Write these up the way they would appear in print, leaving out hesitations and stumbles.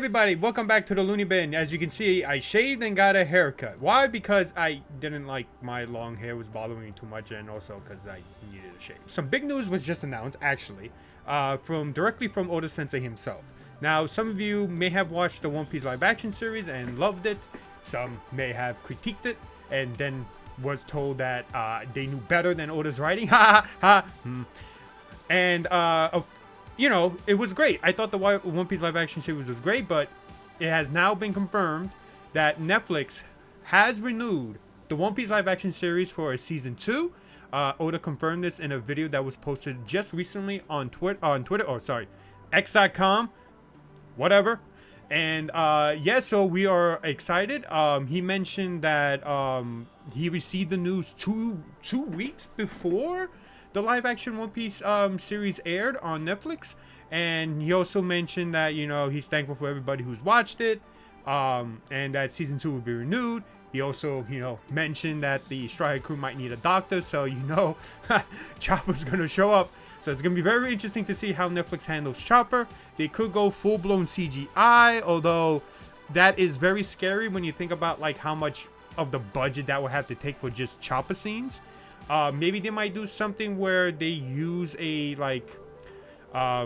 everybody, welcome back to the Loony Bin. As you can see, I shaved and got a haircut. Why? Because I didn't like my long hair was bothering me too much, and also because I needed a shave. Some big news was just announced, actually, directly from Oda Sensei himself. Now, some of you may have watched the One Piece live action series and loved it. Some may have critiqued it and then was told that they knew better than Oda's writing. Ha ha ha. And you know, it was great. I thought the One Piece live action series was great, but it has now been confirmed that Netflix has renewed the One Piece live action series for a season 2. Oda confirmed this in a video that was posted just recently on X.com, whatever. And yeah, so we are excited. He mentioned that he received the news two weeks before the live action One Piece series aired on Netflix, and he also mentioned that, you know, he's thankful for everybody who's watched it, and that season 2 will be renewed. He also, you know, mentioned that the Straw Hat crew might need a doctor, so you know, Chopper's gonna show up. So it's gonna be very interesting to see how Netflix handles Chopper. They could go full-blown CGI, although that is very scary when you think about like how much of the budget that would have to take for just Chopper scenes. Maybe they might do something where they use a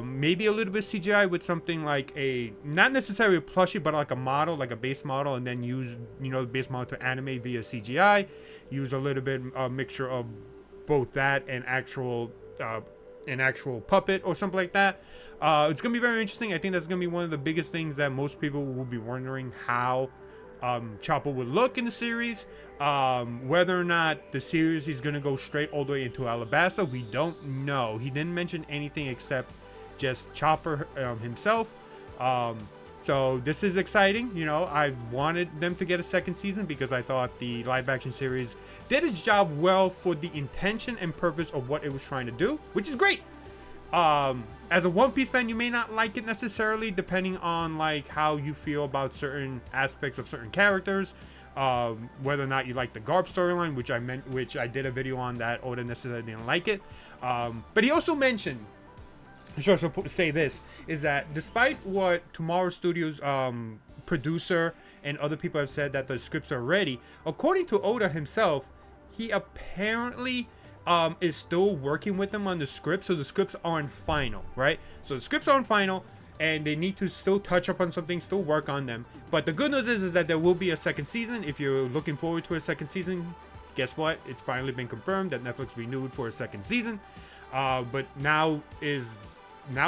maybe a little bit CGI with something like a, not necessarily a plushie, but like a model, like a base model, and then use, you know, the base model to animate via CGI. Use a little bit mixture of both that and actual puppet or something like that. It's gonna be very interesting. I think that's gonna be one of the biggest things that most people will be wondering, how Chopper would look in the series. Whether or not the series is going to go straight all the way into Alabasta, we don't know. He didn't mention anything except just Chopper himself. So this is exciting. You know, I wanted them to get a second season because I thought the live action series did its job well for the intention and purpose of what it was trying to do, which is great. As a One Piece fan, you may not like it necessarily, depending on like how you feel about certain aspects of certain characters. Whether or not you like the Garp storyline, which I did a video on, that Oda necessarily didn't like it. But he also mentioned, I should also say this, is that despite what Tomorrow Studios producer and other people have said that the scripts are ready, according to Oda himself, he apparently is still working with them on the script, so the scripts aren't final, right? So the scripts aren't final, and they need to still touch up on something, still work on them. But the good news is that there will be a second season. If you're looking forward to a second season, guess what? It's finally been confirmed that Netflix renewed for a second season. But now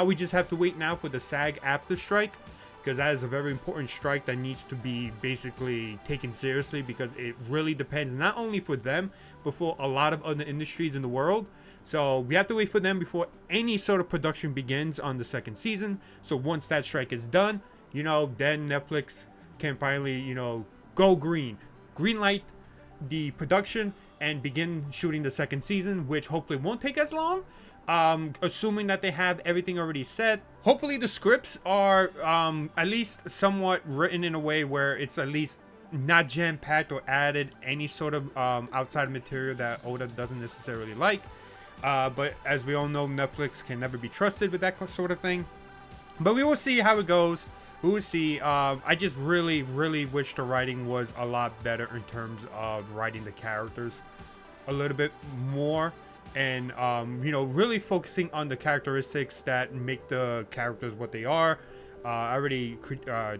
we just have to wait now for the SAG-AFTRA strike, because that is a very important strike that needs to be basically taken seriously, because it really depends not only for them, but for a lot of other industries in the world. So we have to wait for them before any sort of production begins on the second season. So once that strike is done, you know, then Netflix can finally, you know, go green light the production and begin shooting the second season, which hopefully won't take as long. Assuming that they have everything already set. Hopefully the scripts are at least somewhat written in a way where it's at least not jam-packed or added any sort of outside material that Oda doesn't necessarily like. But as we all know, Netflix can never be trusted with that sort of thing. But we will see how it goes. We will see. I just really wish the writing was a lot better in terms of writing the characters a little bit more. And, you know, really focusing on the characteristics that make the characters what they are. I already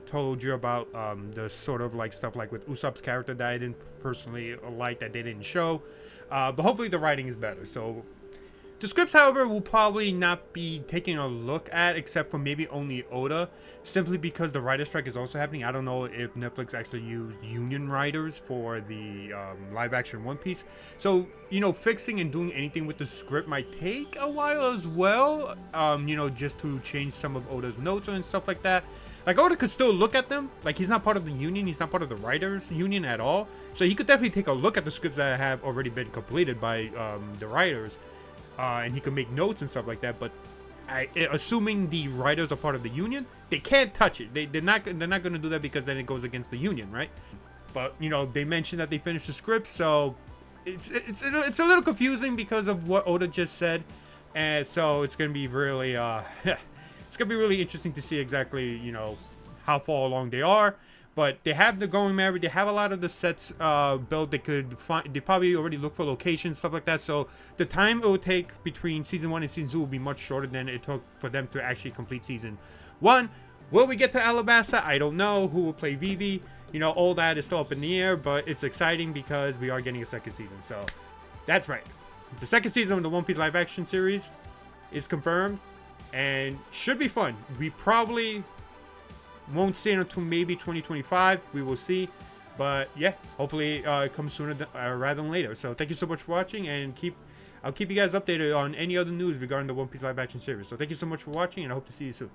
told you about the sort of like stuff like with Usopp's character that I didn't personally like, that they didn't show. But hopefully the writing is better. So the scripts, however, will probably not be taking a look at, except for maybe only Oda, simply because the writer strike is also happening. I don't know if Netflix actually used union writers for the live action One Piece. So, you know, fixing and doing anything with the script might take a while as well, you know, just to change some of Oda's notes and stuff like that. Like, Oda could still look at them. Like, he's not part of the union. He's not part of the writers union at all. So he could definitely take a look at the scripts that have already been completed by the writers. And he can make notes and stuff like that, but assuming the writers are part of the union, they can't touch it. They're not going to do that, because then it goes against the union, right? But, you know, they mentioned that they finished the script, so it's a little confusing because of what Oda just said, and so it's going to be really it's going to be really interesting to see exactly, you know, how far along they are. But they have the going married. They have a lot of the sets built. They could find. They probably already look for locations, stuff like that. So the time it will take between season 1 and season 2 will be much shorter than it took for them to actually complete season 1. Will we get to Alabasta? I don't know. Who will play Vivi? You know, all that is still up in the air, but it's exciting because we are getting a second season. So that's right. The second season of the One Piece live action series is confirmed and should be fun. We probably won't see it until maybe 2025. We will see. But yeah, hopefully it comes sooner rather than later. So thank you so much for watching, and I'll keep you guys updated on any other news regarding the One Piece live action series. So thank you so much for watching, and I hope to see you soon.